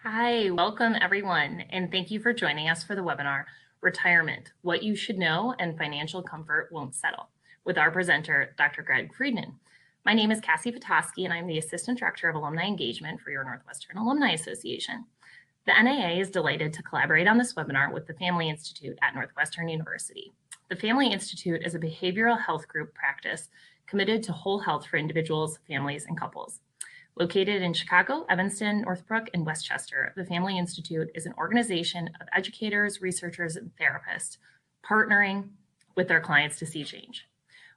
Hi, welcome everyone, and thank you for joining us for the webinar, Retirement, What You Should Know and Financial Comfort Won't Settle, with our presenter, Dr. Greg Friedman. My name is Cassie Petoskey, and I'm the Assistant Director of Alumni Engagement for your Northwestern Alumni Association. The NAA is delighted to collaborate on this webinar with the Family Institute at Northwestern University. The Family Institute is a behavioral health group practice committed to whole health for individuals, families, and couples. Located in Chicago, Evanston, Northbrook, and Westchester, the Family Institute is an organization of educators, researchers, and therapists partnering with their clients to see change.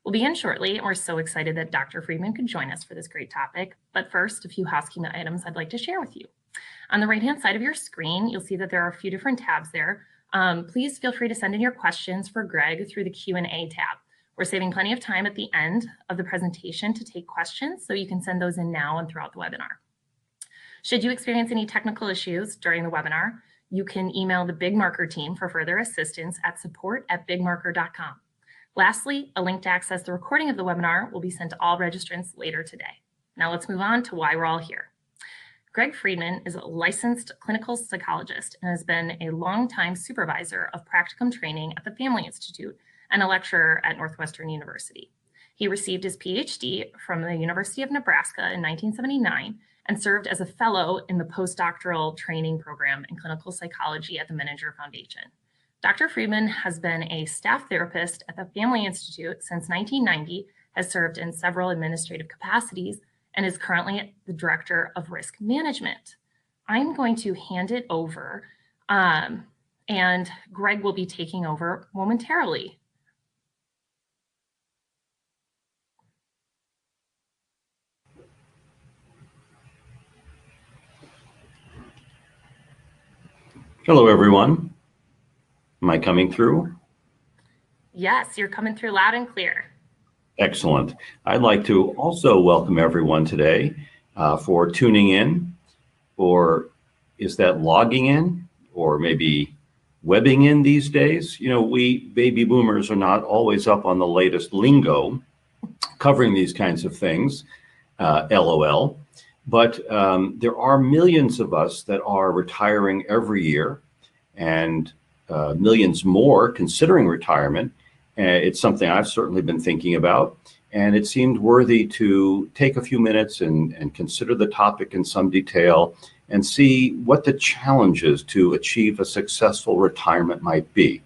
We'll begin shortly, and we're so excited that Dr. Friedman could join us for this great topic. But first, a few housekeeping items I'd like to share with you. On the right-hand side of your screen, you'll see that there are a few different tabs there. Please feel free to send in your questions for Greg through the Q&A tab. We're saving plenty of time at the end of the presentation to take questions, so you can send those in now and throughout the webinar. Should you experience any technical issues during the webinar, you can email the Big Marker team for further assistance at support@bigmarker.com. Lastly, a link to access the recording of the webinar will be sent to all registrants later today. Now let's move on to why we're all here. Greg Friedman is a licensed clinical psychologist and has been a longtime supervisor of practicum training at the Family Institute and a lecturer at Northwestern University. He received his PhD from the University of Nebraska in 1979 and served as a fellow in the postdoctoral training program in clinical psychology at the Menninger Foundation. Dr. Friedman has been a staff therapist at the Family Institute since 1990, has served in several administrative capacities, and is currently the Director of Risk Management. I'm going to hand it over, and Greg will be taking over momentarily. Hello, everyone. Am I coming through? Yes, you're coming through loud and clear. Excellent. I'd like to also welcome everyone today for tuning in, or is that logging in, or maybe webbing in these days? You know, we baby boomers are not always up on the latest lingo covering these kinds of things, LOL. But there are millions of us that are retiring every year, and millions more considering retirement. It's something I've certainly been thinking about, and it seemed worthy to take a few minutes and consider the topic in some detail and see what the challenges to achieve a successful retirement might be.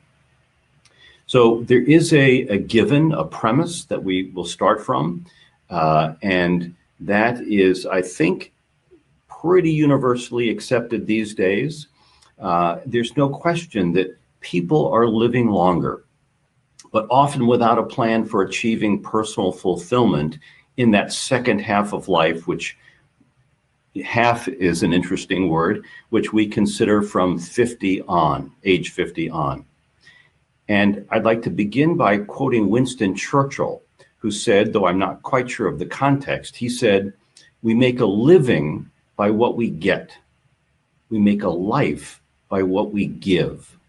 So there is a given, a premise that we will start from, and that is, I think, pretty universally accepted these days. There's no question that people are living longer, but often without a plan for achieving personal fulfillment in that second half of life, which half is an interesting word, which we consider from 50 on, age 50 on. And I'd like to begin by quoting Winston Churchill, who said, though I'm not quite sure of the context, he said, "We make a living by what we get. We make a life by what we give."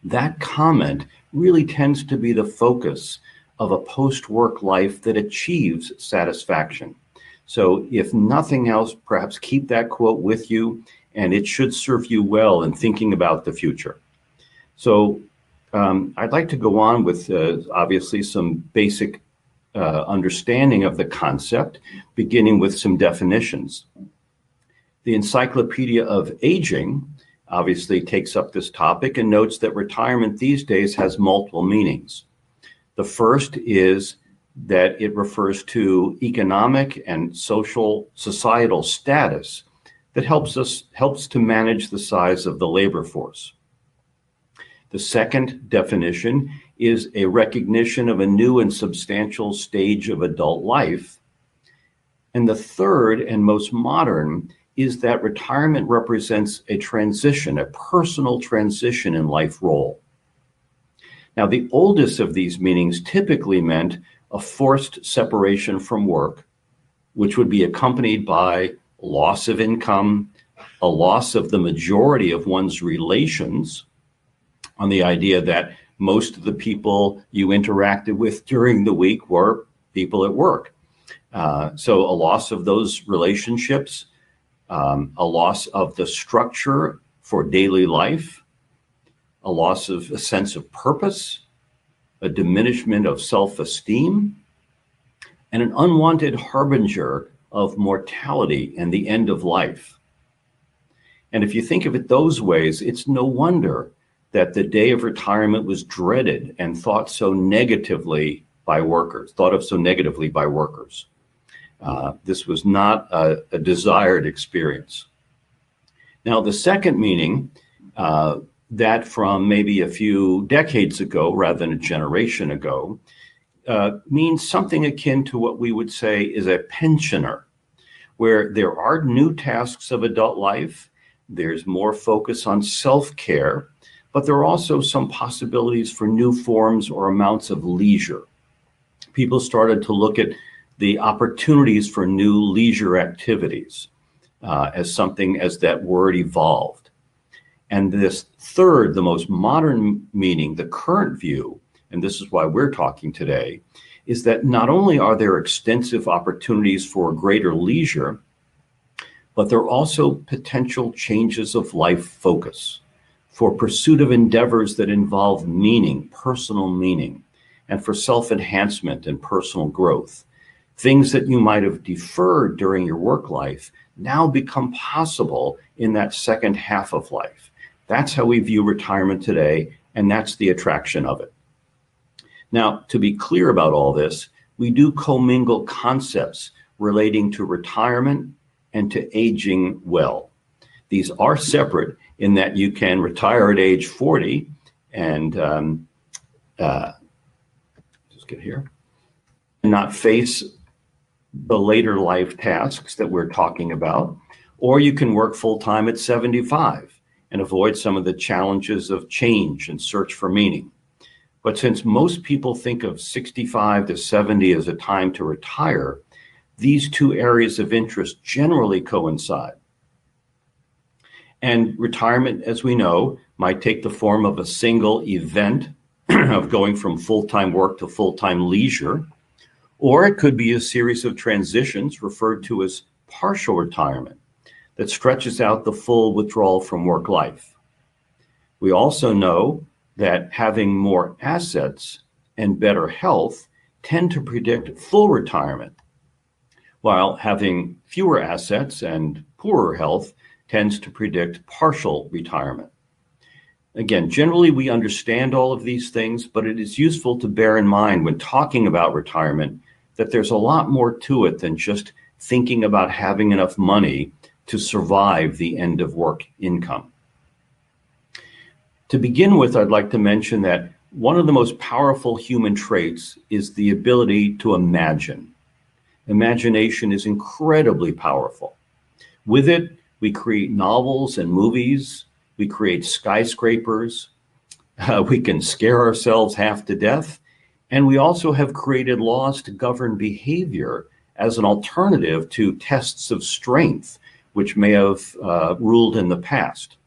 That comment really tends to be the focus of a post-work life that achieves satisfaction. So if nothing else, perhaps keep that quote with you, and it should serve you well in thinking about the future. So I'd like to go on with obviously some basic understanding of the concept, beginning with some definitions. The Encyclopedia of Aging obviously takes up this topic and notes that retirement these days has multiple meanings. The first is that it refers to economic and societal status that helps to manage the size of the labor force. The second definition is a recognition of a new and substantial stage of adult life. And the third and most modern is that retirement represents a transition, a personal transition in life role. Now, the oldest of these meanings typically meant a forced separation from work, which would be accompanied by loss of income, a loss of the majority of one's relations, on the idea that most of the people you interacted with during the week were people at work. So a loss of those relationships, a loss of the structure for daily life, a loss of a sense of purpose, a diminishment of self-esteem, and an unwanted harbinger of mortality and the end of life. And if you think of it those ways, it's no wonder that the day of retirement was dreaded and thought of so negatively by workers. This was not a desired experience. Now, the second meaning, that from maybe a few decades ago rather than a generation ago, means something akin to what we would say is a pensioner, where there are new tasks of adult life, there's more focus on self-care, but there are also some possibilities for new forms or amounts of leisure. People started to look at the opportunities for new leisure activities as that word evolved. And this third, the most modern meaning, the current view, and this is why we're talking today, is that not only are there extensive opportunities for greater leisure, but there are also potential changes of life focus for pursuit of endeavors that involve meaning, personal meaning, and for self-enhancement and personal growth. Things that you might have deferred during your work life now become possible in that second half of life. That's how we view retirement today, and that's the attraction of it. Now, to be clear about all this, we do commingle concepts relating to retirement and to aging well. These are separate in that you can retire at age 40 and just get here, and not face the later life tasks that we're talking about, or you can work full-time at 75 and avoid some of the challenges of change and search for meaning. But since most people think of 65 to 70 as a time to retire, these two areas of interest generally coincide. And retirement, as we know, might take the form of a single event of going from full-time work to full-time leisure, or it could be a series of transitions referred to as partial retirement that stretches out the full withdrawal from work life. We also know that having more assets and better health tend to predict full retirement, while having fewer assets and poorer health tends to predict partial retirement. Again, generally we understand all of these things, but it is useful to bear in mind when talking about retirement that there's a lot more to it than just thinking about having enough money to survive the end of work income. To begin with, I'd like to mention that one of the most powerful human traits is the ability to imagine. Imagination is incredibly powerful. With it, we create novels and movies, we create skyscrapers, we can scare ourselves half to death, and we also have created laws to govern behavior as an alternative to tests of strength, which may have ruled in the past.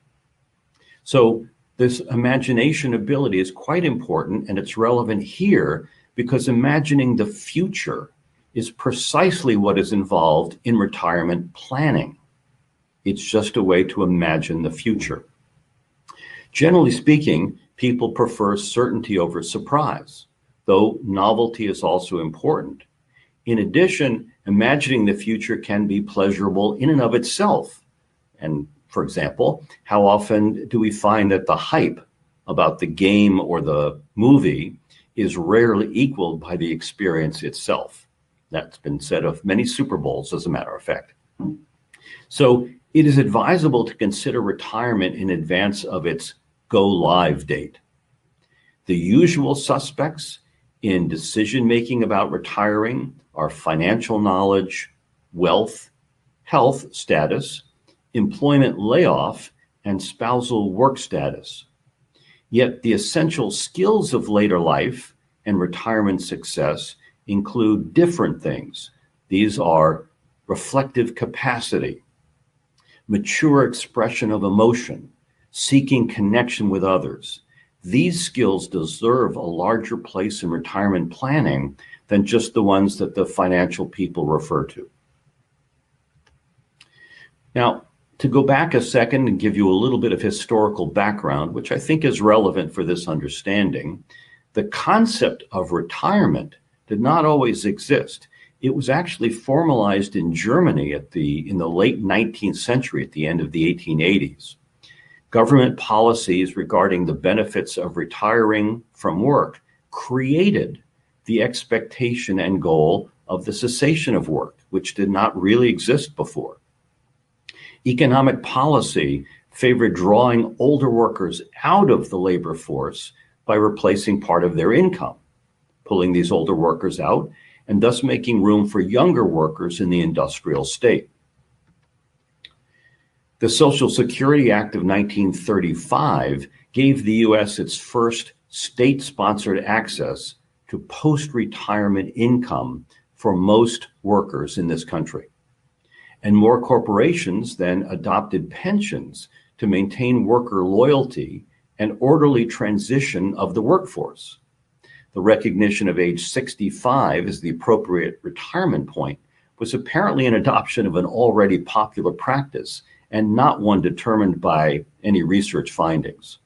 So this imagination ability is quite important, and it's relevant here because imagining the future is precisely what is involved in retirement planning. It's just a way to imagine the future. Generally speaking, people prefer certainty over surprise, though novelty is also important. In addition, imagining the future can be pleasurable in and of itself. And for example, how often do we find that the hype about the game or the movie is rarely equaled by the experience itself? That's been said of many Super Bowls, as a matter of fact. So it is advisable to consider retirement in advance of its go-live date. The usual suspects in decision-making about retiring are financial knowledge, wealth, health status, employment layoff, and spousal work status. Yet the essential skills of later life and retirement success include different things. These are reflective capacity, mature expression of emotion, seeking connection with others. These skills deserve a larger place in retirement planning than just the ones that the financial people refer to. Now, to go back a second and give you a little bit of historical background, which I think is relevant for this understanding, the concept of retirement did not always exist. It was actually formalized in Germany in the late 19th century, at the end of the 1880s. Government policies regarding the benefits of retiring from work created the expectation and goal of the cessation of work, which did not really exist before. Economic policy favored drawing older workers out of the labor force by replacing part of their income, pulling these older workers out, and thus making room for younger workers in the industrial state. The Social Security Act of 1935 gave the U.S. its first state-sponsored access to post-retirement income for most workers in this country. And more corporations then adopted pensions to maintain worker loyalty and orderly transition of the workforce. The recognition of age 65 as the appropriate retirement point was apparently an adoption of an already popular practice and not one determined by any research findings.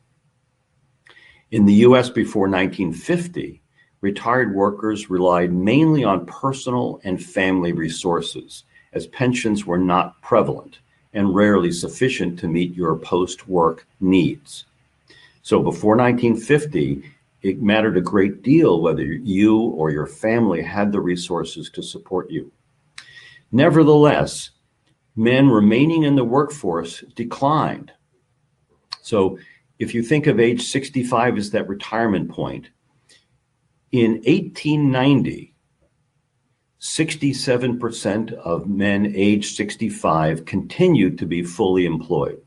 In the US before 1950, retired workers relied mainly on personal and family resources, as pensions were not prevalent and rarely sufficient to meet your post-work needs. So before 1950, it mattered a great deal whether you or your family had the resources to support you. Nevertheless, men remaining in the workforce declined. So if you think of age 65 as that retirement point, in 1890, 67% of men aged 65 continued to be fully employed.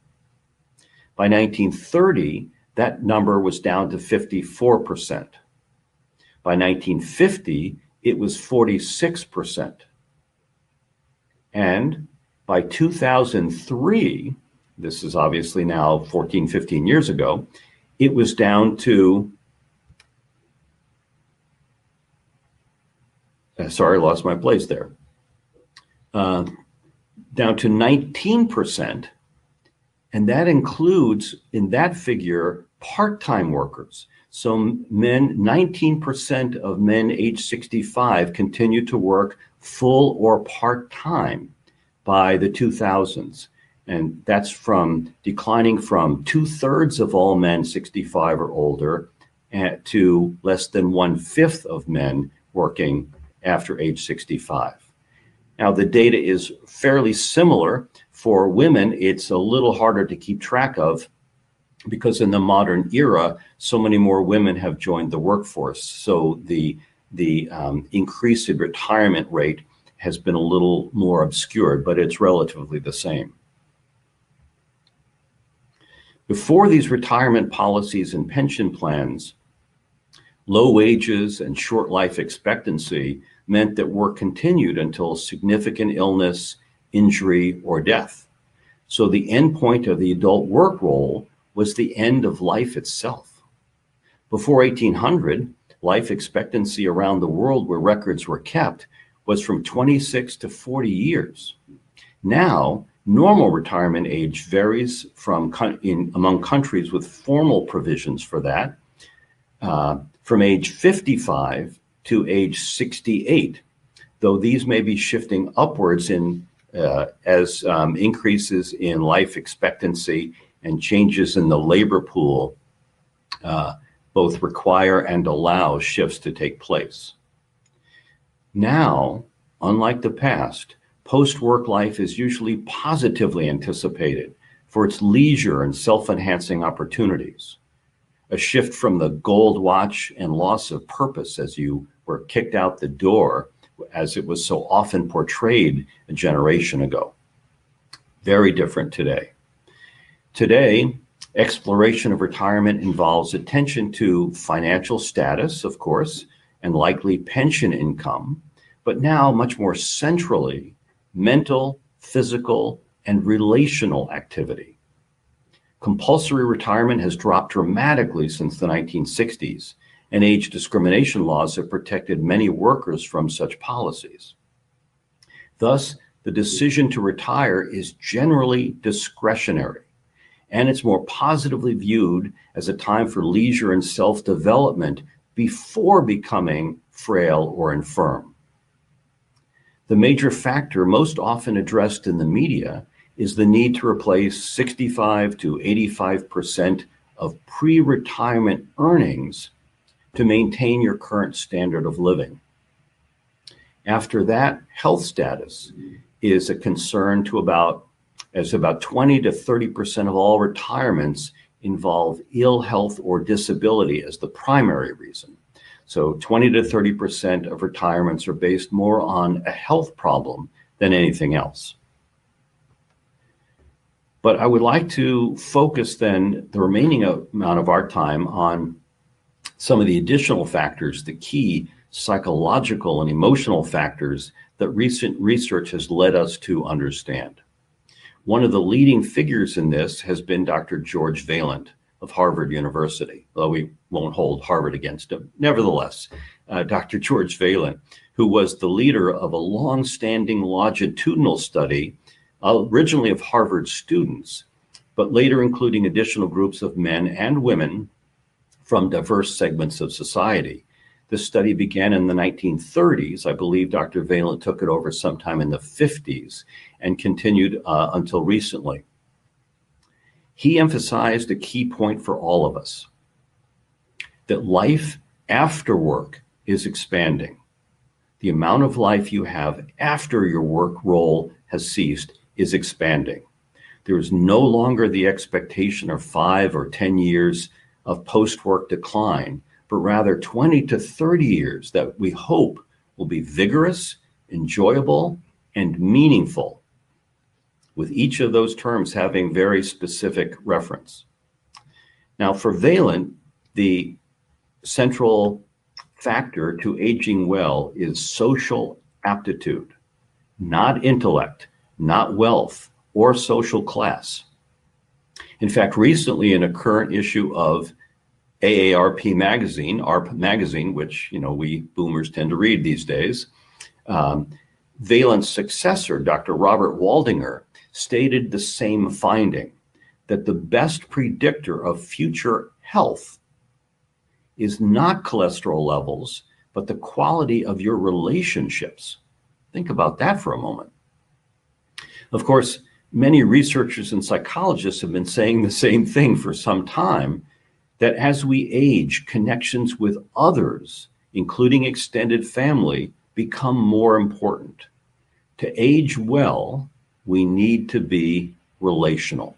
By 1930, that number was down to 54%. By 1950, it was 46%. And by 2003, this is obviously now 14, 15 years ago, it was down to, sorry, I lost my place there, down to 19%. And that includes, in that figure, part-time workers. So 19% of men age 65 continue to work full or part-time by the 2000s. And that's from declining from 2/3 of all men 65 or older to less than 1/5 of men working after age 65. Now, the data is fairly similar. For women, it's a little harder to keep track of because in the modern era, so many more women have joined the workforce. So the increase in retirement rate has been a little more obscured, but it's relatively the same. Before these retirement policies and pension plans, low wages and short life expectancy meant that work continued until significant illness, injury, or death. So the end point of the adult work role was the end of life itself. Before 1800, life expectancy around the world where records were kept was from 26 to 40 years. Now, normal retirement age varies among countries with formal provisions for that, from age 55 to age 68, though these may be shifting upwards as increases in life expectancy and changes in the labor pool both require and allow shifts to take place. Now, unlike the past, post-work life is usually positively anticipated for its leisure and self-enhancing opportunities. A shift from the gold watch and loss of purpose as you were kicked out the door, as it was so often portrayed a generation ago. Very different today. Today, exploration of retirement involves attention to financial status, of course, and likely pension income, but now much more centrally, mental, physical, and relational activity. Compulsory retirement has dropped dramatically since the 1960s, and age discrimination laws have protected many workers from such policies. Thus, the decision to retire is generally discretionary, and it's more positively viewed as a time for leisure and self-development before becoming frail or infirm. The major factor most often addressed in the media is the need to replace 65 to 85% of pre-retirement earnings to maintain your current standard of living. After that, health status is a concern to about 20 to 30% of all retirements involve ill health or disability as the primary reason. So 20 to 30% of retirements are based more on a health problem than anything else. But I would like to focus then the remaining amount of our time on some of the additional factors, the key psychological and emotional factors that recent research has led us to understand. One of the leading figures in this has been Dr. George Vaillant of Harvard University, though we won't hold Harvard against him. Nevertheless, Dr. George Vaillant, who was the leader of a long-standing longitudinal study, originally of Harvard students, but later including additional groups of men and women from diverse segments of society. This study began in the 1930s. I believe Dr. Vaillant took it over sometime in the 50s and continued until recently. He emphasized a key point for all of us, that life after work is expanding. The amount of life you have after your work role has ceased is expanding. There is no longer the expectation of 5 or 10 years of post-work decline, but rather 20 to 30 years that we hope will be vigorous, enjoyable, and meaningful, with each of those terms having very specific reference. Now, for Vaillant, the central factor to aging well is social aptitude, not intellect, not wealth, or social class. In fact, recently in a current issue of AARP magazine, ARP magazine, which we boomers tend to read these days, Vaillant's successor, Dr. Robert Waldinger, stated the same finding, that the best predictor of future health is not cholesterol levels, but the quality of your relationships. Think about that for a moment. Of course, many researchers and psychologists have been saying the same thing for some time, that as we age, connections with others, including extended family, become more important. To age well, we need to be relational.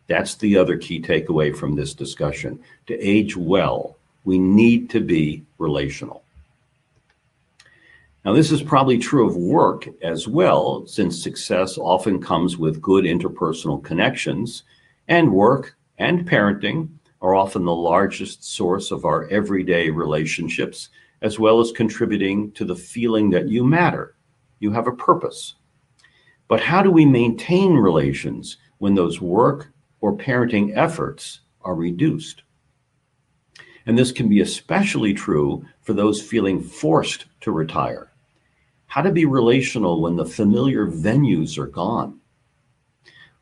That's the other key takeaway from this discussion. To age well, we need to be relational. Now, this is probably true of work as well, since success often comes with good interpersonal connections, and work and parenting are often the largest source of our everyday relationships, as well as contributing to the feeling that you matter, you have a purpose. But how do we maintain relations when those work or parenting efforts are reduced? And this can be especially true for those feeling forced to retire. How to be relational when the familiar venues are gone?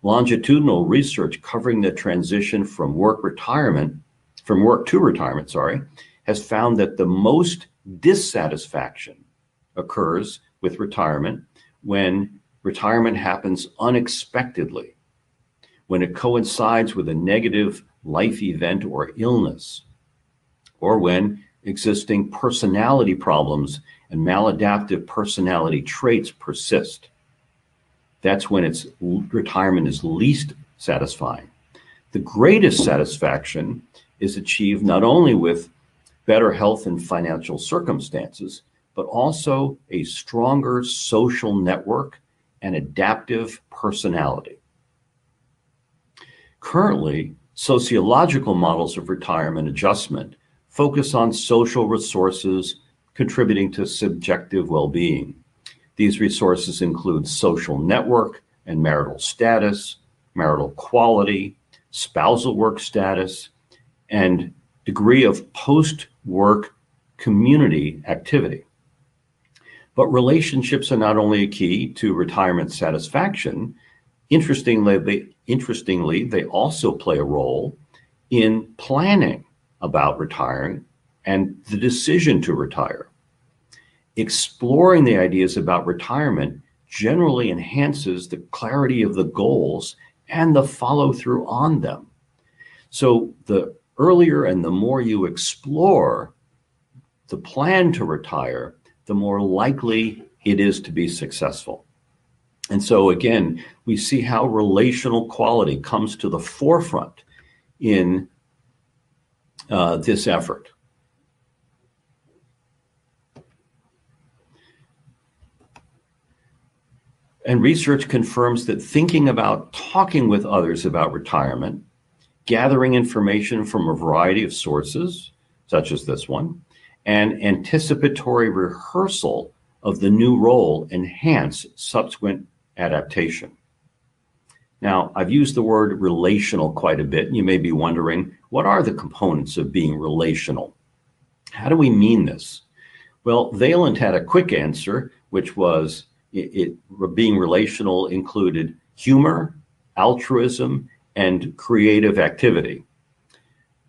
Longitudinal research covering the transition from work to retirement, has found that the most dissatisfaction occurs with retirement when retirement happens unexpectedly, when it coincides with a negative life event or illness, or when existing personality problems and maladaptive personality traits persist. That's when retirement is least satisfying. The greatest satisfaction is achieved not only with better health and financial circumstances, but also a stronger social network and adaptive personality. Currently, sociological models of retirement adjustment focus on social resources contributing to subjective well-being. These resources include social network and marital status, marital quality, spousal work status, and degree of post-work community activity. But relationships are not only a key to retirement satisfaction. Interestingly, they also play a role in planning about retiring and the decision to retire. Exploring the ideas about retirement generally enhances the clarity of the goals and the follow-through on them. So the earlier and the more you explore the plan to retire, the more likely it is to be successful. And so again, we see how relational quality comes to the forefront in this effort. And research confirms that thinking about talking with others about retirement, gathering information from a variety of sources, such as this one, and anticipatory rehearsal of the new role enhance subsequent adaptation. Now, I've used the word relational quite a bit, and you may be wondering, what are the components of being relational? How do we mean this? Well, Vaillant had a quick answer, which was being relational included humor, altruism, and creative activity.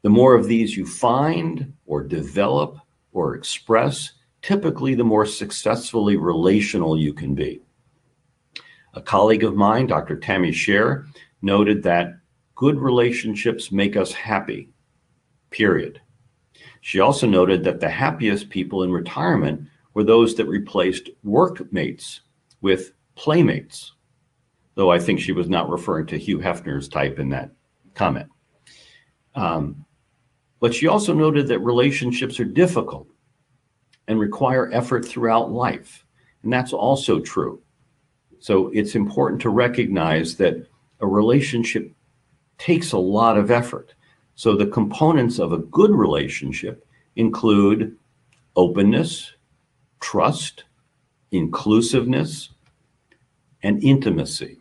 The more of these you find or develop or express, typically the more successfully relational you can be. A colleague of mine, Dr. Tammy Scher, noted that good relationships make us happy, period. She also noted that the happiest people in retirement were those that replaced workmates with playmates, though I think she was not referring to Hugh Hefner's type in that comment. But she also noted that relationships are difficult and require effort throughout life, and that's also true. So it's important to recognize that a relationship takes a lot of effort. So the components of a good relationship include openness, trust, inclusiveness, and intimacy.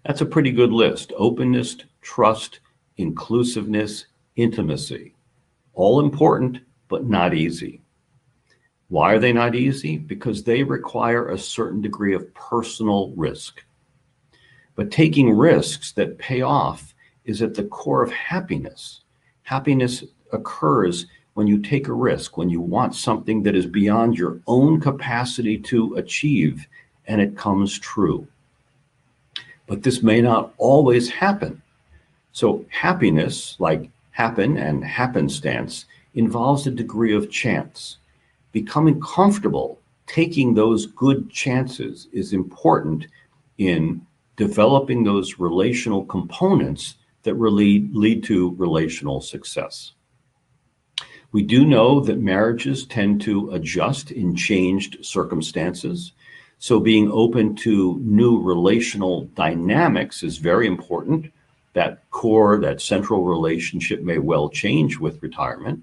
That's a pretty good list. Openness, trust, inclusiveness, intimacy. All important, but not easy. Why are they not easy? Because they require a certain degree of personal risk. But taking risks that pay off is at the core of happiness. Happiness occurs when you take a risk, when you want something that is beyond your own capacity to achieve, and it comes true. But this may not always happen. So happiness, like happen and happenstance, involves a degree of chance. Becoming comfortable taking those good chances is important in developing those relational components that really lead to relational success. We do know that marriages tend to adjust in changed circumstances. So being open to new relational dynamics is very important. That core, that central relationship may well change with retirement.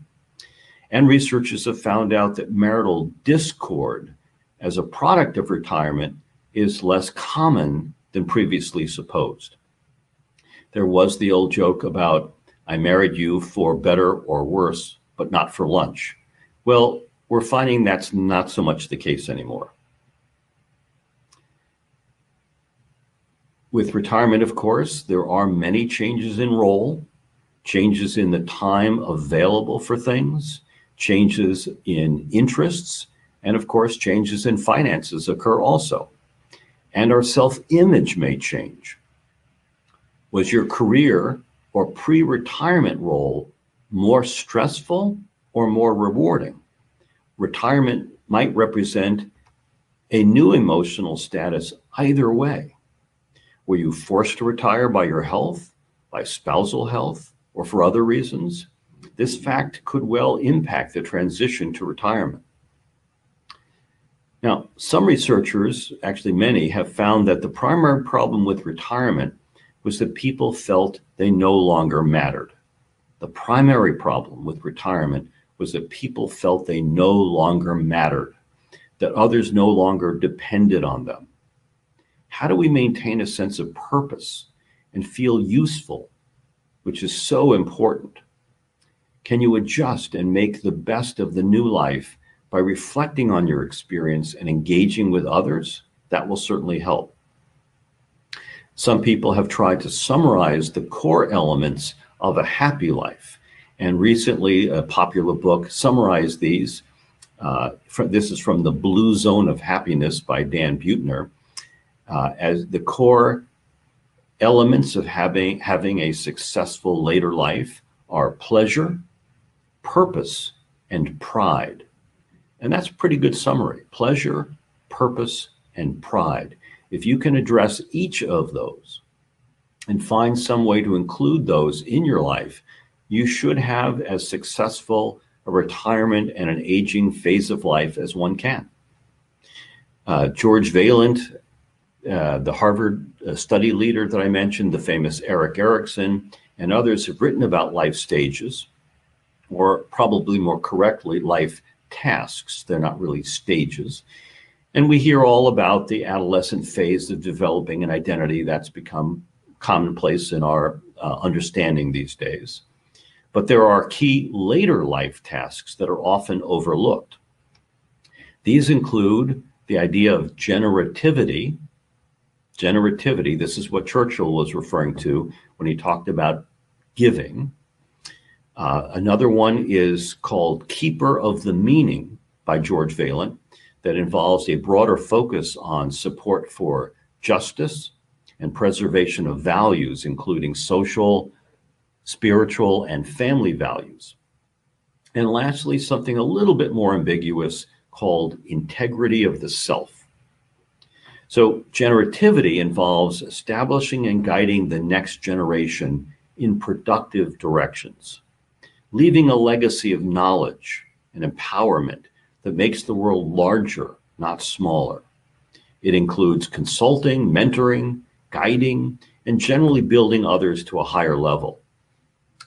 And researchers have found out that marital discord as a product of retirement is less common than previously supposed. There was the old joke about, I married you for better or worse, but not for lunch. Well, we're finding that's not so much the case anymore. With retirement, of course, there are many changes in role, changes in the time available for things, changes in interests, and of course, changes in finances occur also. And our self-image may change. Was your career or pre-retirement role more stressful or more rewarding? Retirement might represent a new emotional status either way. Were you forced to retire by your health, by spousal health, or for other reasons? This fact could well impact the transition to retirement. Now, some researchers, actually many, have found that the primary problem with retirement was that people felt they no longer mattered. The primary problem with retirement was that people felt they no longer mattered, that others no longer depended on them. How do we maintain a sense of purpose and feel useful, which is so important? Can you adjust and make the best of the new life by reflecting on your experience and engaging with others, that will certainly help. Some people have tried to summarize the core elements of a happy life. And recently, a popular book summarized these. This is from The Blue Zone of Happiness by Dan Buettner, as the core elements of having a successful later life are pleasure, purpose, and pride. And that's a pretty good summary. Pleasure, purpose, and pride. If you can address each of those and find some way to include those in your life, you should have as successful a retirement and an aging phase of life as one can. George Vaillant, the Harvard study leader that I mentioned, the famous Eric Erickson, and others have written about life stages, or probably more correctly, life tasks. They're not really stages. And we hear all about the adolescent phase of developing an identity. That's become commonplace in our understanding these days. But there are key later life tasks that are often overlooked. These include the idea of generativity. Generativity, this is what Churchill was referring to when he talked about giving. Another one is called Keeper of the Meaning by George Vaillant, that involves a broader focus on support for justice and preservation of values, including social, spiritual, and family values. And lastly, something a little bit more ambiguous called integrity of the self. So generativity involves establishing and guiding the next generation in productive directions, leaving a legacy of knowledge and empowerment that makes the world larger, not smaller. It includes consulting, mentoring, guiding, and generally building others to a higher level.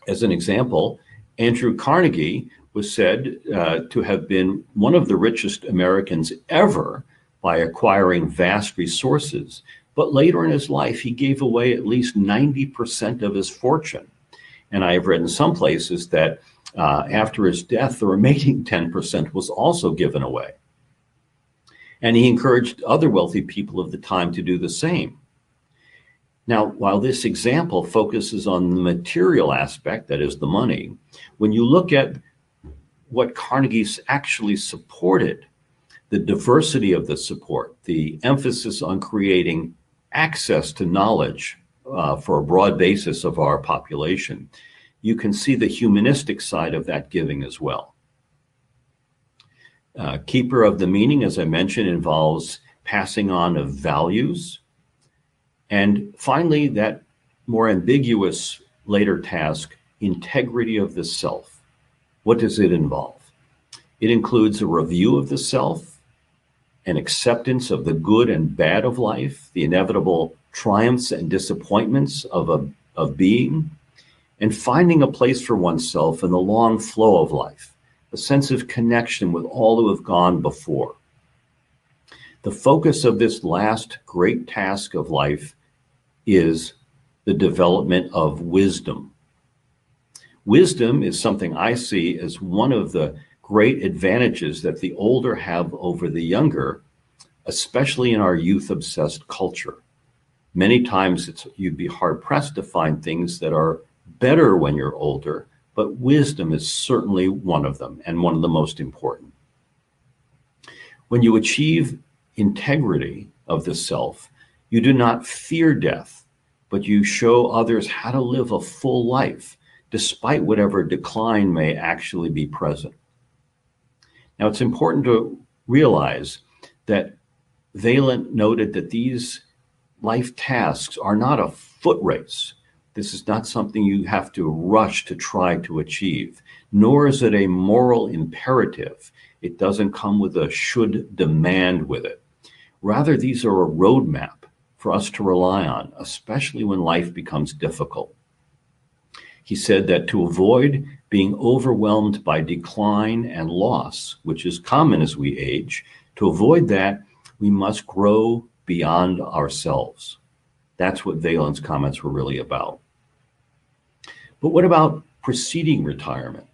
As an example, Andrew Carnegie was said to have been one of the richest Americans ever by acquiring vast resources, but later in his life, he gave away at least 90% of his fortune. And I have read in some places that after his death, the remaining 10% was also given away. And he encouraged other wealthy people of the time to do the same. Now, while this example focuses on the material aspect, that is the money, when you look at what Carnegie's actually supported, the diversity of the support, the emphasis on creating access to knowledge for a broad basis of our population, you can see the humanistic side of that giving as well. Keeper of the Meaning, as I mentioned, involves passing on of values. And finally, that more ambiguous later task, integrity of the self. What does it involve? It includes a review of the self, an acceptance of the good and bad of life, the inevitable triumphs and disappointments of being, and finding a place for oneself in the long flow of life, a sense of connection with all who have gone before. The focus of this last great task of life is the development of wisdom. Wisdom is something I see as one of the great advantages that the older have over the younger, especially in our youth-obsessed culture. Many times you'd be hard-pressed to find things that are better when you're older, but wisdom is certainly one of them and one of the most important. When you achieve integrity of the self, you do not fear death, but you show others how to live a full life, despite whatever decline may actually be present. Now, it's important to realize that Vaillant noted that these life tasks are not a foot race. This is not something you have to rush to try to achieve, nor is it a moral imperative. It doesn't come with a should demand with it. Rather, these are a roadmap for us to rely on, especially when life becomes difficult. He said that to avoid being overwhelmed by decline and loss, which is common as we age, to avoid that, we must grow beyond ourselves. That's what Vaillant's comments were really about. But what about preceding retirement?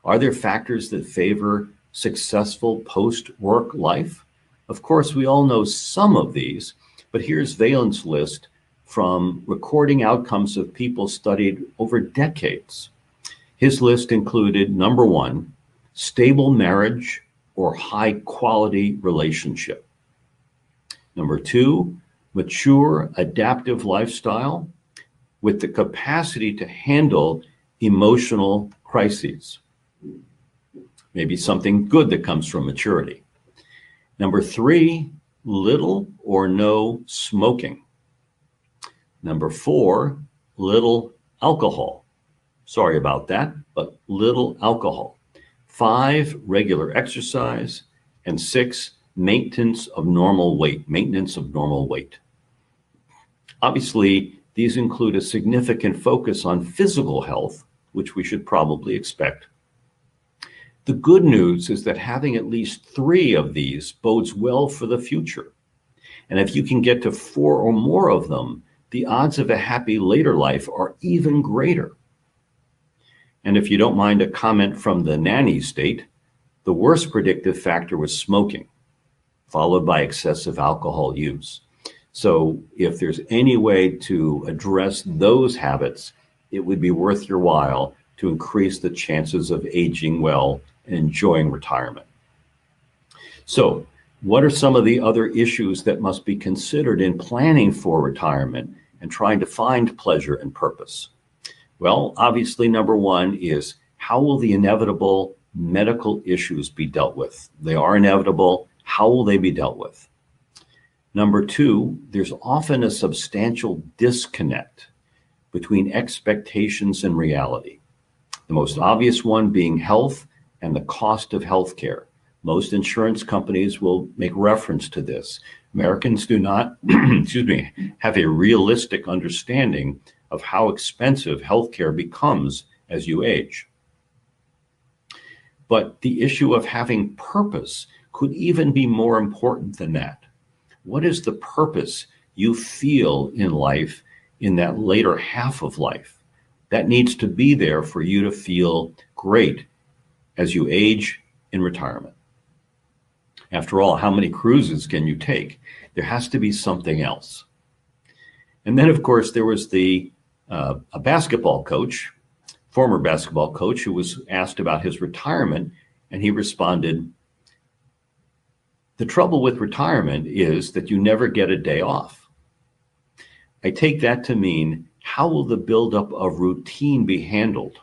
Are there factors that favor successful post-work life? Of course, we all know some of these, but here's Valen's list from recording outcomes of people studied over decades. His list included, number one, stable marriage or high-quality relationship. Number two, mature, adaptive lifestyle with the capacity to handle emotional crises. Maybe something good that comes from maturity. Number three, little or no smoking. Number four, little alcohol. Sorry about that, but little alcohol. 5, regular exercise. And 6, maintenance of normal weight. Obviously, these include a significant focus on physical health, which we should probably expect. The good news is that having at least 3 of these bodes well for the future. And if you can get to 4 or more of them, the odds of a happy later life are even greater. And if you don't mind a comment from the nanny state, the worst predictive factor was smoking, followed by excessive alcohol use. So if there's any way to address those habits, it would be worth your while to increase the chances of aging well and enjoying retirement. So what are some of the other issues that must be considered in planning for retirement and trying to find pleasure and purpose? Well, obviously, number one is, how will the inevitable medical issues be dealt with? They are inevitable. How will they be dealt with? Number two, there's often a substantial disconnect between expectations and reality. The most obvious one being health and the cost of health care. Most insurance companies will make reference to this. Americans do not, have a realistic understanding of how expensive healthcare becomes as you age. But the issue of having purpose could even be more important than that. What is the purpose you feel in life in that later half of life? That needs to be there for you to feel great as you age in retirement. After all, how many cruises can you take? There has to be something else. And then, of course, there was a basketball coach, former basketball coach, who was asked about his retirement, and he responded, "The trouble with retirement is that you never get a day off." I take that to mean, how will the buildup of routine be handled?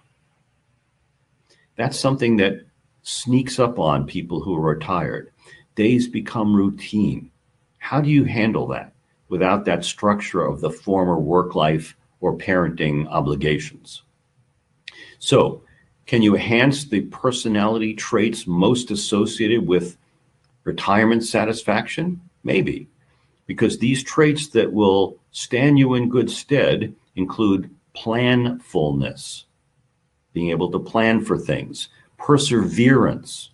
That's something that sneaks up on people who are retired. Days become routine. How do you handle that without that structure of the former work life or parenting obligations? So, can you enhance the personality traits most associated with retirement satisfaction? Maybe, because these traits that will stand you in good stead include planfulness, being able to plan for things, perseverance,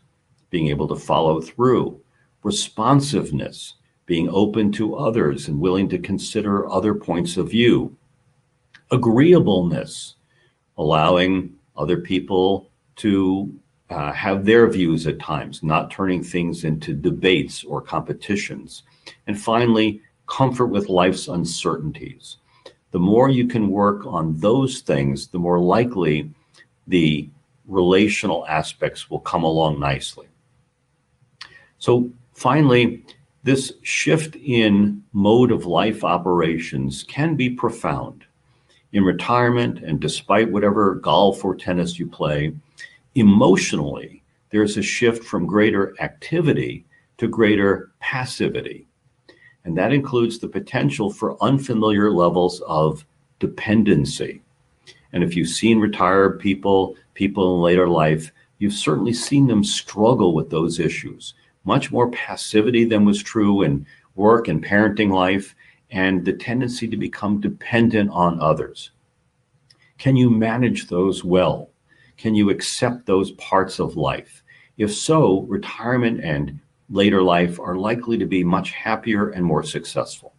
being able to follow through, responsiveness, being open to others and willing to consider other points of view, agreeableness, allowing other people to have their views at times, not turning things into debates or competitions. And finally, comfort with life's uncertainties. The more you can work on those things, the more likely the relational aspects will come along nicely. So finally, this shift in mode of life operations can be profound. In retirement, and despite whatever golf or tennis you play, emotionally, there's a shift from greater activity to greater passivity. And that includes the potential for unfamiliar levels of dependency. And if you've seen retired people in later life, you've certainly seen them struggle with those issues. Much more passivity than was true in work and parenting life, and the tendency to become dependent on others. Can you manage those well? Can you accept those parts of life? If so, retirement and later life are likely to be much happier and more successful.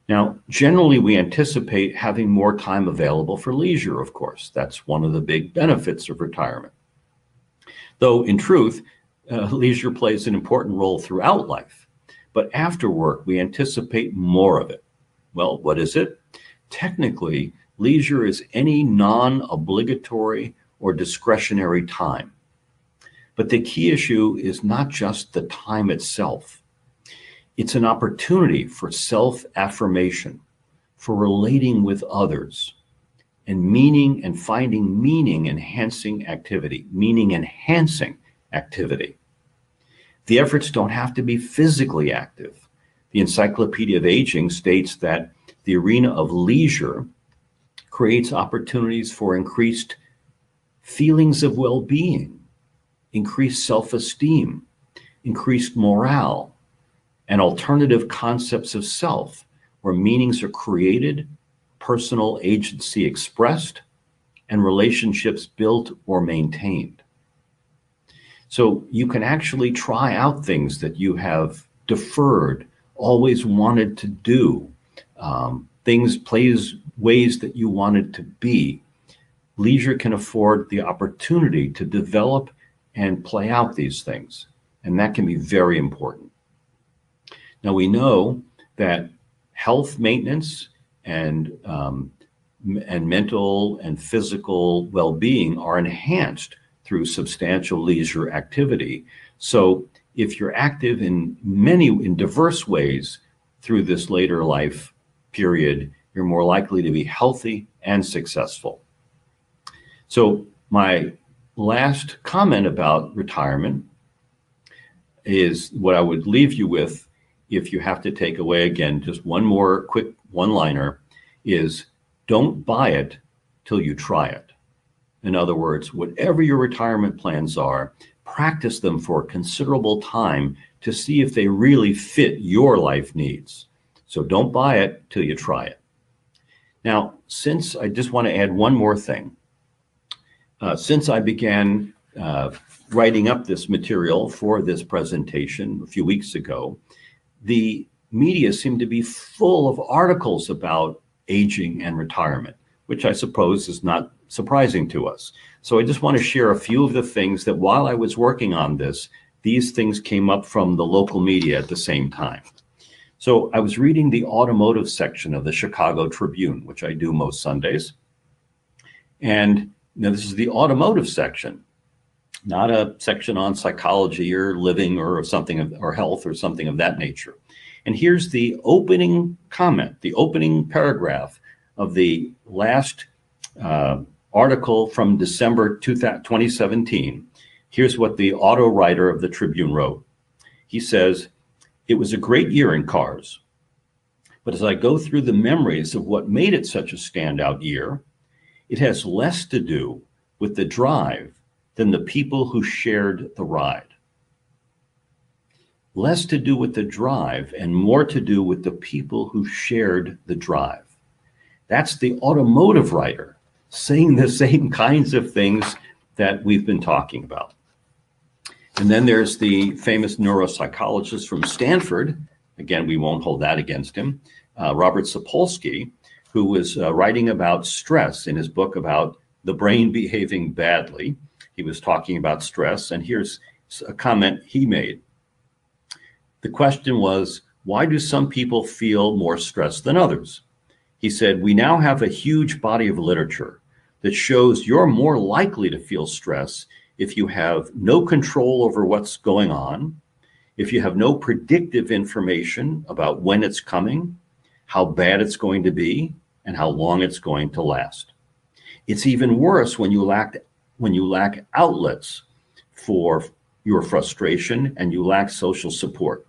Now, generally, we anticipate having more time available for leisure, of course. That's one of the big benefits of retirement. Though in truth, leisure plays an important role throughout life. But after work, we anticipate more of it. Well, what is it? Technically, leisure is any non-obligatory or discretionary time. But the key issue is not just the time itself. It's an opportunity for self-affirmation, for relating with others, and meaning and finding meaning-enhancing activity, meaning-enhancing activity. The efforts don't have to be physically active. The Encyclopedia of Aging states that the arena of leisure creates opportunities for increased feelings of well-being, increased self-esteem, increased morale, and alternative concepts of self, where meanings are created, personal agency expressed, and relationships built or maintained. So you can actually try out things that you have deferred, always wanted to do, ways that you wanted to be. Leisure can afford the opportunity to develop and play out these things, and that can be very important. Now we know that health maintenance and mental and physical well-being are enhanced through substantial leisure activity. So if you're active in diverse ways through this later life period, you're more likely to be healthy and successful. So my last comment about retirement is what I would leave you with, if you have to take away, again, just one more quick one-liner, is don't buy it till you try it. In other words, whatever your retirement plans are, practice them for a considerable time to see if they really fit your life needs. So don't buy it till you try it. Now, since I just want to add one more thing. Since I began writing up this material for this presentation a few weeks ago, the media seemed to be full of articles about aging and retirement, which I suppose is not surprising to us. So I just want to share a few of the things that while I was working on this, these things came up from the local media at the same time. So I was reading the automotive section of the Chicago Tribune, which I do most Sundays. And now this is the automotive section, not a section on psychology or living or something or health or something of that nature. And here's the opening comment, the opening paragraph of the last article from December 2017. Here's what the auto writer of the Tribune wrote. He says, "It was a great year in cars, but as I go through the memories of what made it such a standout year, it has less to do with the drive than the people who shared the ride. Less to do with the drive and more to do with the people who shared the drive." That's the automotive writer saying the same kinds of things that we've been talking about. And then there's the famous neuropsychologist from Stanford. Again, we won't hold that against him. Robert Sapolsky, who was writing about stress in his book about the brain behaving badly. He was talking about stress, and here's a comment he made. The question was, why do some people feel more stressed than others? He said, "We now have a huge body of literature that shows you're more likely to feel stress if you have no control over what's going on, if you have no predictive information about when it's coming, how bad it's going to be, and how long it's going to last. It's even worse when you lack outlets for your frustration and you lack social support."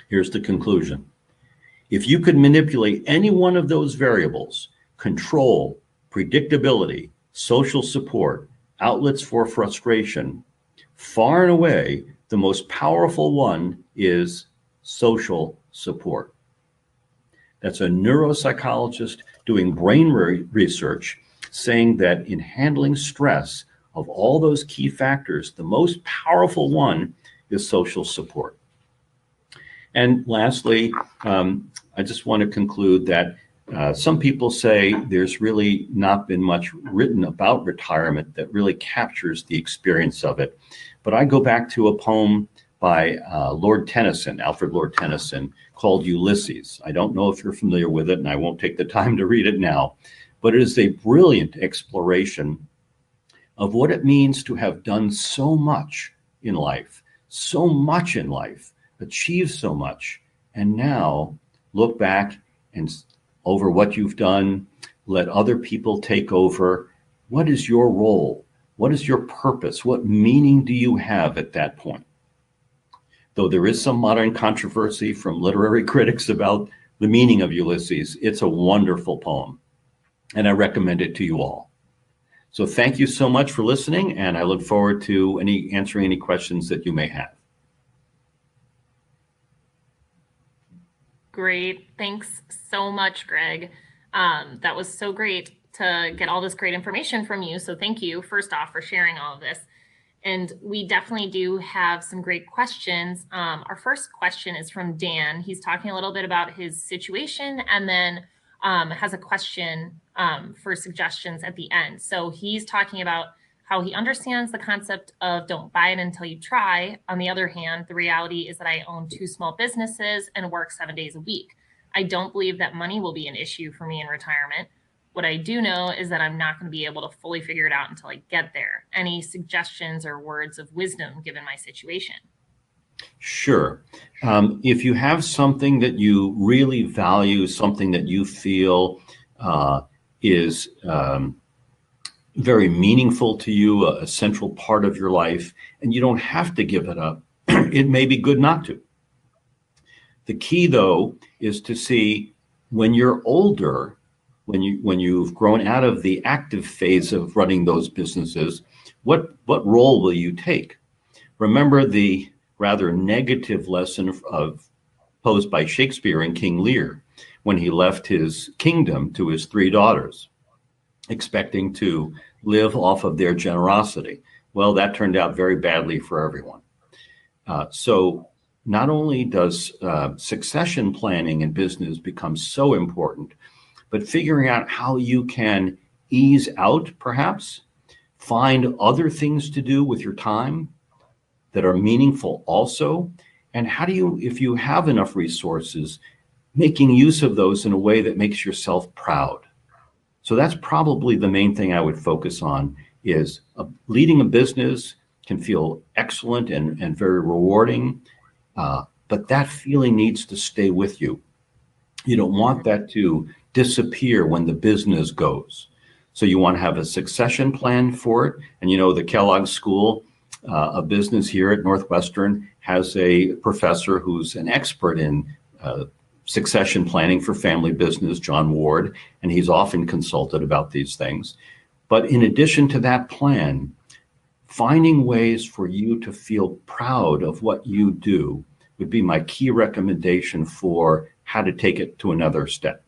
Here's the conclusion. If you could manipulate any one of those variables, control, predictability, social support, outlets for frustration, far and away, the most powerful one is social support. That's a neuropsychologist doing brain research saying that in handling stress, of all those key factors, the most powerful one is social support. And lastly, I just want to conclude that Some people say there's really not been much written about retirement that really captures the experience of it. But I go back to a poem by Lord Tennyson, Alfred Lord Tennyson, called Ulysses. I don't know if you're familiar with it, and I won't take the time to read it now, but it is a brilliant exploration of what it means to have done so much in life, achieved so much, and now look back and over what you've done, let other people take over. What is your role? What is your purpose? What meaning do you have at that point? Though there is some modern controversy from literary critics about the meaning of Ulysses, it's a wonderful poem, and I recommend it to you all. So thank you so much for listening, and I look forward to answering any questions that you may have. Great. Thanks so much, Greg. That was so great to get all this great information from you. So thank you, first off, for sharing all of this. And we definitely do have some great questions. Our first question is from Dan. He's talking a little bit about his situation and then has a question for suggestions at the end. So he's talking about how he understands the concept of don't buy it until you try. On the other hand, the reality is that I own 2 small businesses and work 7 days a week. I don't believe that money will be an issue for me in retirement. What I do know is that I'm not going to be able to fully figure it out until I get there. Any suggestions or words of wisdom given my situation? Sure. If you have something that you really value, something that you feel is very meaningful to you, a central part of your life, and you don't have to give it up, it may be good not to. The key, though, is to see when you're older, when you've grown out of the active phase of running those businesses, what role will you take? Remember the rather negative lesson posed by Shakespeare in King Lear when he left his kingdom to his 3 daughters, expecting to live off of their generosity. Well, that turned out very badly for everyone. So not only does succession planning in business become so important, but figuring out how you can ease out, perhaps, find other things to do with your time that are meaningful also, and how do you, if you have enough resources, making use of those in a way that makes yourself proud. So that's probably the main thing I would focus on is leading a business can feel excellent and very rewarding, but that feeling needs to stay with you. You don't want that to disappear when the business goes. So you want to have a succession plan for it. And the Kellogg School of Business here at Northwestern has a professor who's an expert in succession planning for family business, John Ward, and he's often consulted about these things. But in addition to that plan, finding ways for you to feel proud of what you do would be my key recommendation for how to take it to another step.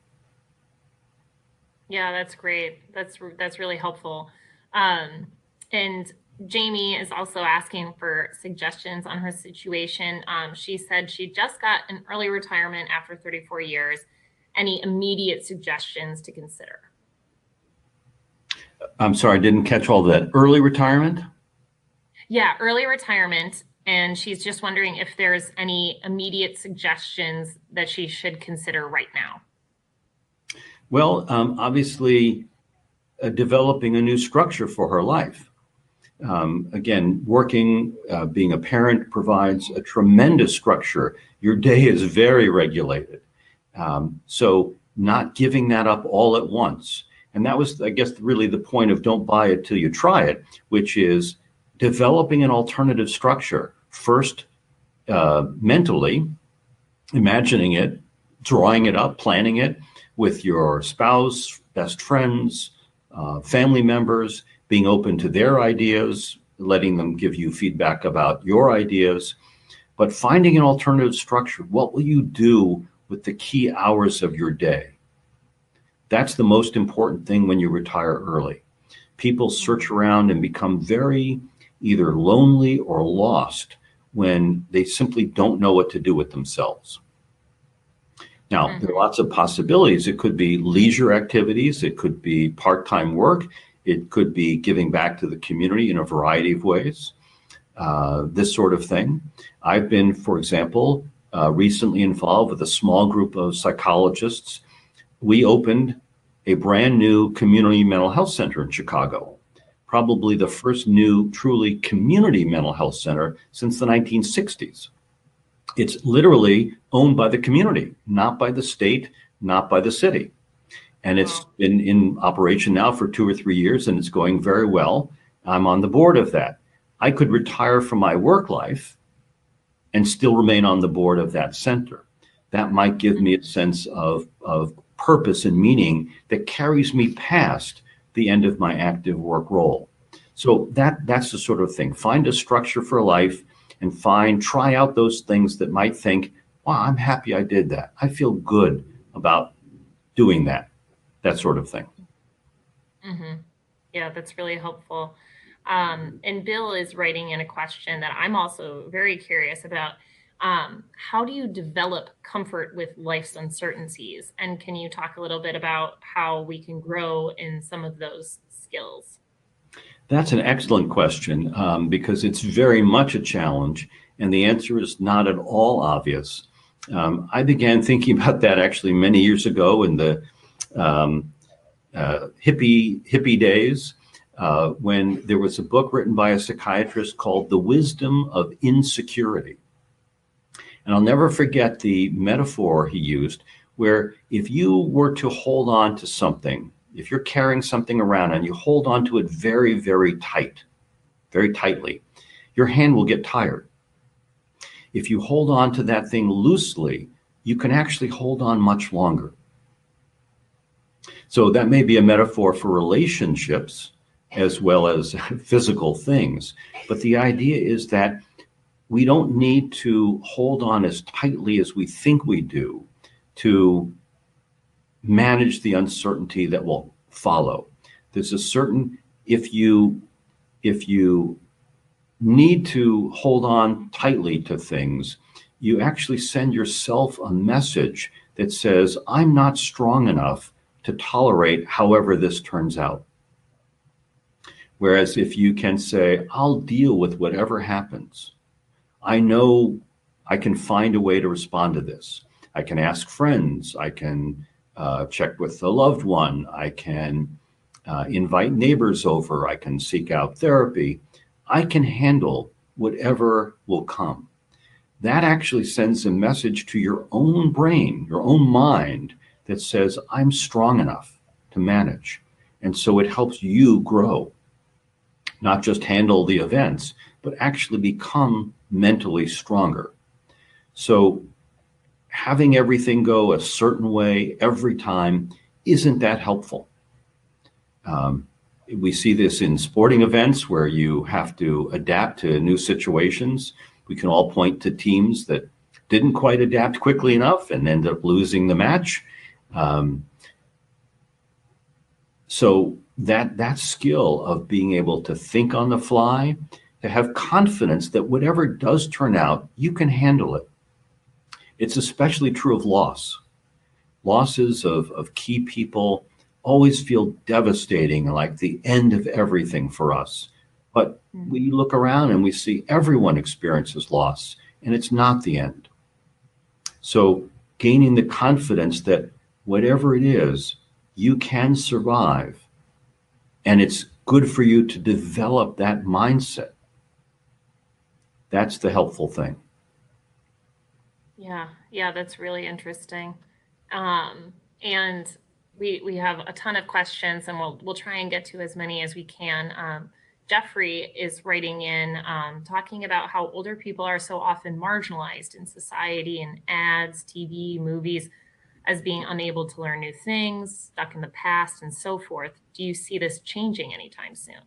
Yeah, that's great. That's really helpful. And Jamie is also asking for suggestions on her situation. She said she just got an early retirement after 34 years. Any immediate suggestions to consider? I'm sorry, I didn't catch all that. Early retirement? Yeah, early retirement. And she's just wondering if there's any immediate suggestions that she should consider right now. Well, obviously, developing a new structure for her life. Again, working, being a parent provides a tremendous structure. Your day is very regulated. So not giving that up all at once. And that was, I guess, really the point of don't buy it till you try it, which is developing an alternative structure. First, mentally, imagining it, drawing it up, planning it with your spouse, best friends, family members, being open to their ideas, letting them give you feedback about your ideas, but finding an alternative structure. What will you do with the key hours of your day? That's the most important thing when you retire early. People search around and become very either lonely or lost when they simply don't know what to do with themselves. Now, there are lots of possibilities. It could be leisure activities. It could be part-time work. It could be giving back to the community in a variety of ways, this sort of thing. I've been, for example, recently involved with a small group of psychologists. We opened a brand new community mental health center in Chicago, probably the first new truly community mental health center since the 1960s. It's literally owned by the community, not by the state, not by the city. And it's been in operation now for 2 or 3 years, and it's going very well. I'm on the board of that. I could retire from my work life and still remain on the board of that center. That might give me a sense of purpose and meaning that carries me past the end of my active work role. So that's the sort of thing. Find a structure for life and try out those things that might think, wow, I'm happy I did that. I feel good about doing that sort of thing. Mm-hmm. Yeah, that's really helpful. And Bill is writing in a question that I'm also very curious about. How do you develop comfort with life's uncertainties? And can you talk a little bit about how we can grow in some of those skills? That's an excellent question, because it's very much a challenge, and the answer is not at all obvious. I began thinking about that actually many years ago in the hippie days, when there was a book written by a psychiatrist called The Wisdom of Insecurity. And I'll never forget the metaphor he used, where if you were to hold on to something, if you're carrying something around and you hold on to it very, very tightly, your hand will get tired. If you hold on to that thing loosely, you can actually hold on much longer. So that may be a metaphor for relationships as well as physical things. But the idea is that we don't need to hold on as tightly as we think we do to manage the uncertainty that will follow. There's a certain, if you need to hold on tightly to things, you actually send yourself a message that says, I'm not strong enough to tolerate however this turns out. Whereas if you can say, I'll deal with whatever happens, I know I can find a way to respond to this. I can ask friends, I can check with a loved one, I can invite neighbors over, I can seek out therapy. I can handle whatever will come. That actually sends a message to your own brain, your own mind, that says, I'm strong enough to manage. And so it helps you grow, not just handle the events, but actually become mentally stronger. So having everything go a certain way every time isn't that helpful. We see this in sporting events where you have to adapt to new situations. We can all point to teams that didn't quite adapt quickly enough and ended up losing the match. So that skill of being able to think on the fly, to have confidence that whatever does turn out, you can handle it. It's especially true of loss. Losses of key people always feel devastating, like the end of everything for us. But we look around and we see everyone experiences loss, and it's not the end. So gaining the confidence that whatever it is, you can survive. And it's good for you to develop that mindset. That's the helpful thing. Yeah, that's really interesting. And we have a ton of questions, and we'll try and get to as many as we can. Jeffrey is writing in, talking about how older people are so often marginalized in society and ads, TV, movies, as being unable to learn new things, stuck in the past, and so forth. Do you see this changing anytime soon?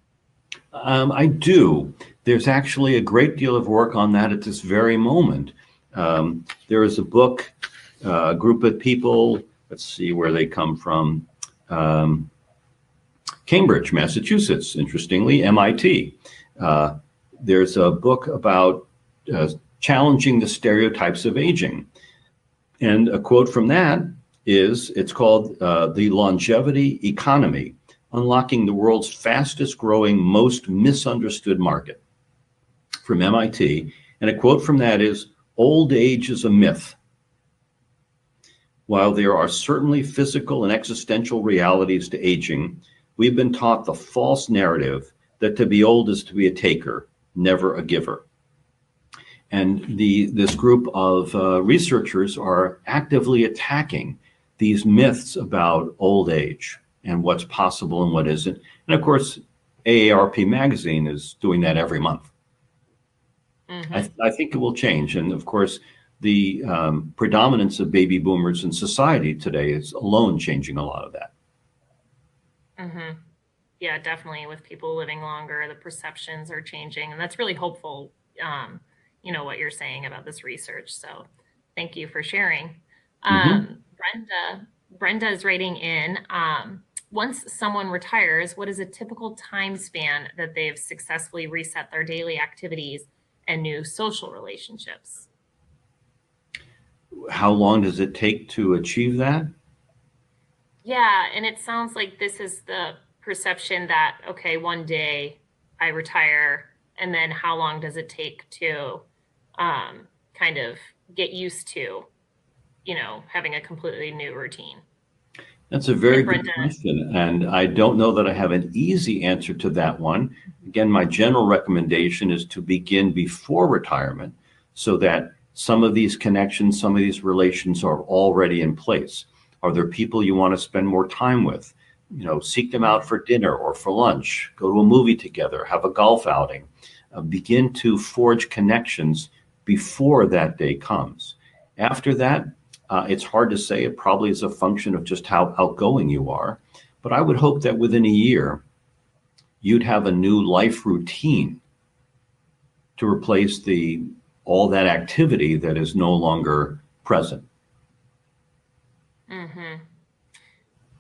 I do. There's actually a great deal of work on that at this very moment. There is a book, a group of people, let's see where they come from, Cambridge, Massachusetts, interestingly, MIT. There's a book about challenging the stereotypes of aging. And a quote from that is, it's called The Longevity Economy, Unlocking the World's Fastest Growing, Most Misunderstood Market, from MIT. And a quote from that is, old age is a myth. While there are certainly physical and existential realities to aging, we've been taught the false narrative that to be old is to be a taker, never a giver. And this group of researchers are actively attacking these myths about old age and what's possible and what isn't. And of course, AARP magazine is doing that every month. Mm-hmm. I think it will change. And of course, the predominance of baby boomers in society today is alone changing a lot of that. Mm-hmm. Yeah, definitely. With people living longer, the perceptions are changing. And that's really hopeful, what you're saying about this research. So thank you for sharing. Mm-hmm. Brenda is writing in, once someone retires, what is a typical time span that they've successfully reset their daily activities and new social relationships? How long does it take to achieve that? Yeah, and it sounds like this is the perception that, okay, one day I retire, and then how long does it take to kind of get used to, having a completely new routine? That's a very good question, and I don't know that I have an easy answer to that one. Again, my general recommendation is to begin before retirement so that some of these connections, some of these relations are already in place. Are there people you want to spend more time with? Seek them out for dinner or for lunch, go to a movie together, have a golf outing. Begin to forge connections before that day comes. After that, it's hard to say. It probably is a function of just how outgoing you are. But I would hope that within a year, you'd have a new life routine to replace all that activity that is no longer present. Mm-hmm.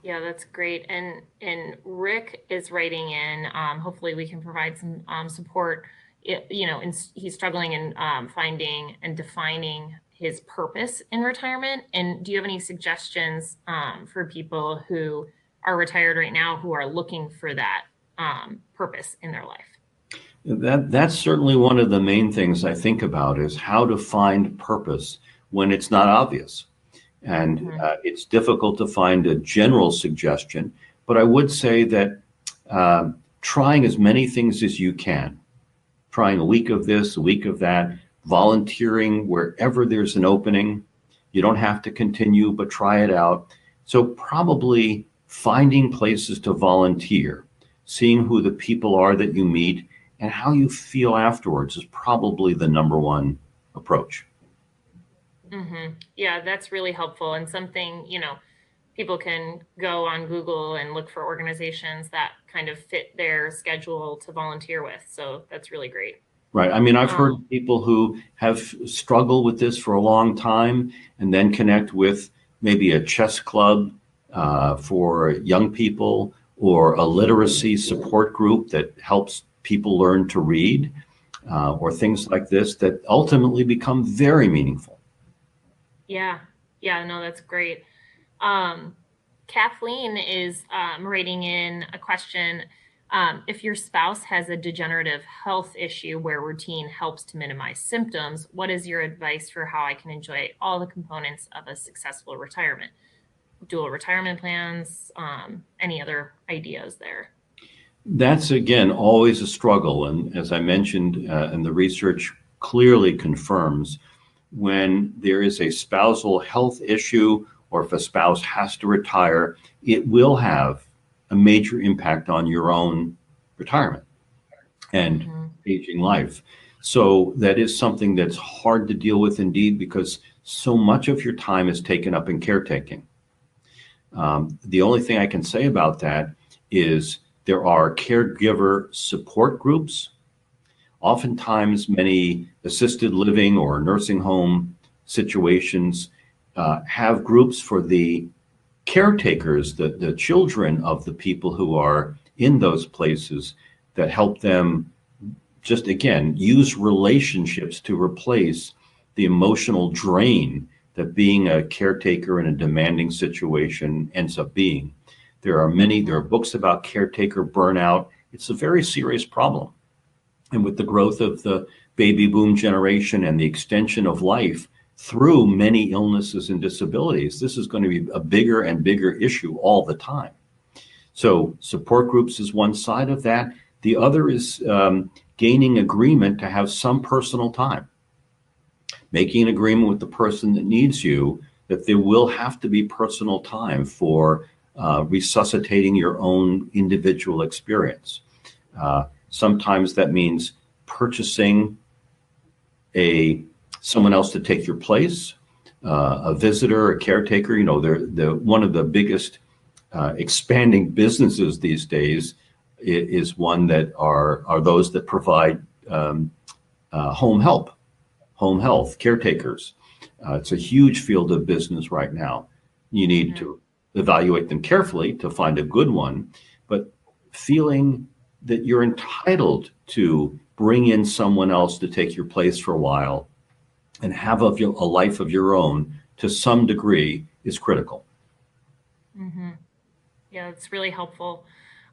Yeah, that's great. And Rick is writing in, hopefully we can provide some support. He's struggling in finding and defining his purpose in retirement. And do you have any suggestions for people who are retired right now who are looking for that purpose in their life? That's certainly one of the main things I think about, is how to find purpose when it's not obvious. And it's difficult to find a general suggestion, but I would say that trying as many things as you can, trying a week of this, a week of that, volunteering wherever there's an opening. You don't have to continue, but try it out. So probably finding places to volunteer, seeing who the people are that you meet, and how you feel afterwards is probably the number one approach. Mm-hmm. Yeah, that's really helpful, and something, people can go on Google and look for organizations that kind of fit their schedule to volunteer with. So that's really great. Right. I mean, I've heard people who have struggled with this for a long time and then connect with maybe a chess club for young people, or a literacy support group that helps people learn to read, or things like this that ultimately become very meaningful. Yeah, no, that's great. Kathleen is writing in a question. If your spouse has a degenerative health issue where routine helps to minimize symptoms, what is your advice for how I can enjoy all the components of a successful retirement? Dual retirement plans, any other ideas there? That's, again, always a struggle. And as I mentioned, and the research clearly confirms, when there is a spousal health issue, or if a spouse has to retire, it will have a major impact on your own retirement and aging life. So that is something that's hard to deal with indeed, because so much of your time is taken up in caretaking. The only thing I can say about that is there are caregiver support groups. Oftentimes, many assisted living or nursing home situations have groups for the caretakers, the children of the people who are in those places, that help them just, again, use relationships to replace the emotional drain that being a caretaker in a demanding situation ends up being. There are books about caretaker burnout. It's a very serious problem. And with the growth of the baby boom generation and the extension of life through many illnesses and disabilities, this is going to be a bigger and bigger issue all the time. So support groups is one side of that. The other is gaining agreement to have some personal time. Making an agreement with the person that needs you that there will have to be personal time for resuscitating your own individual experience. Sometimes that means purchasing someone else to take your place, a visitor, a caretaker. You know, they're one of the biggest expanding businesses these days is one that are those that provide home health caretakers. It's a huge field of business right now. You need to evaluate them carefully to find a good one, but feeling that you're entitled to bring in someone else to take your place for a while and have a life of your own to some degree is critical. Mm-hmm. Yeah, it's really helpful.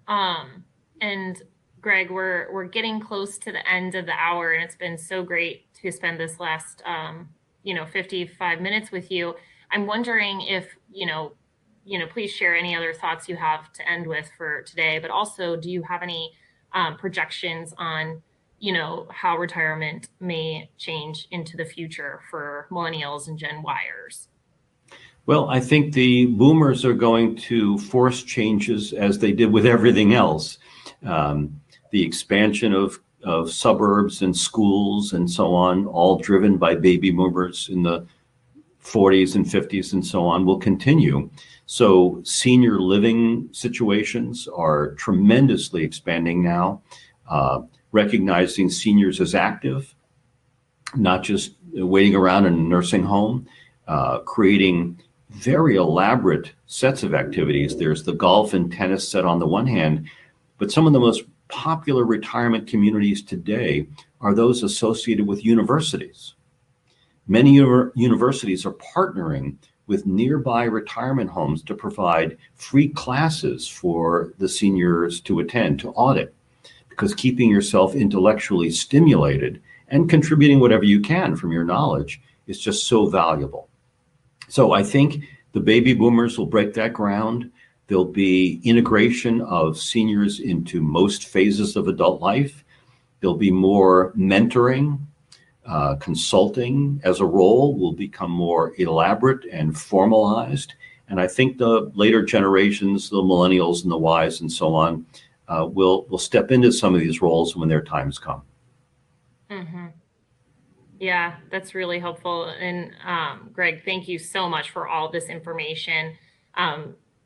And Greg, we're getting close to the end of the hour, and it's been so great to spend this last 55 minutes with you. I'm wondering if please share any other thoughts you have to end with for today, but also, do you have any projections on how retirement may change into the future for millennials and Gen Yers? Well, I think the boomers are going to force changes as they did with everything else. The expansion of suburbs and schools and so on, all driven by baby boomers in the 40s and 50s and so on, will continue. So senior living situations are tremendously expanding now, recognizing seniors as active, not just waiting around in a nursing home, creating very elaborate sets of activities. There's the golf and tennis set on the one hand, but some of the most popular retirement communities today are those associated with universities. Many universities are partnering with nearby retirement homes to provide free classes for the seniors to attend, to audit, because keeping yourself intellectually stimulated and contributing whatever you can from your knowledge is just so valuable. So I think the baby boomers will break that ground. There'll be integration of seniors into most phases of adult life. There'll be more mentoring. Consulting as a role will become more elaborate and formalized. And I think the later generations, the millennials and the Ys and so on, will step into some of these roles when their times come. Mm-hmm. Yeah, that's really helpful. And Greg, thank you so much for all this information.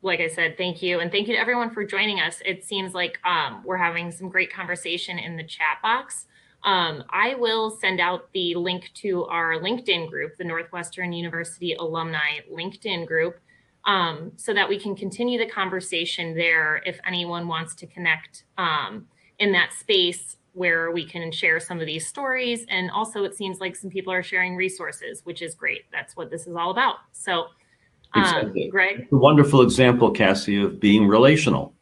Like I said, thank you. And thank you to everyone for joining us. It seems like we're having some great conversation in the chat box. I will send out the link to our LinkedIn group, the Northwestern University Alumni LinkedIn group, so that we can continue the conversation there if anyone wants to connect in that space where we can share some of these stories. And also, it seems like some people are sharing resources, which is great. That's what this is all about. So, Exactly. Greg? It's a wonderful example, Cassie, of being relational.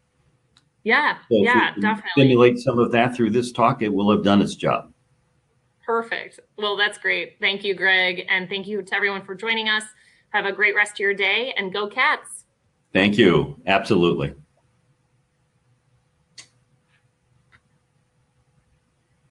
Yeah, So yeah, if we definitely. Stimulate some of that through this talk, it will have done its job. Perfect. Well, that's great. Thank you, Greg. And thank you to everyone for joining us. Have a great rest of your day, and go Cats. Thank you. Absolutely.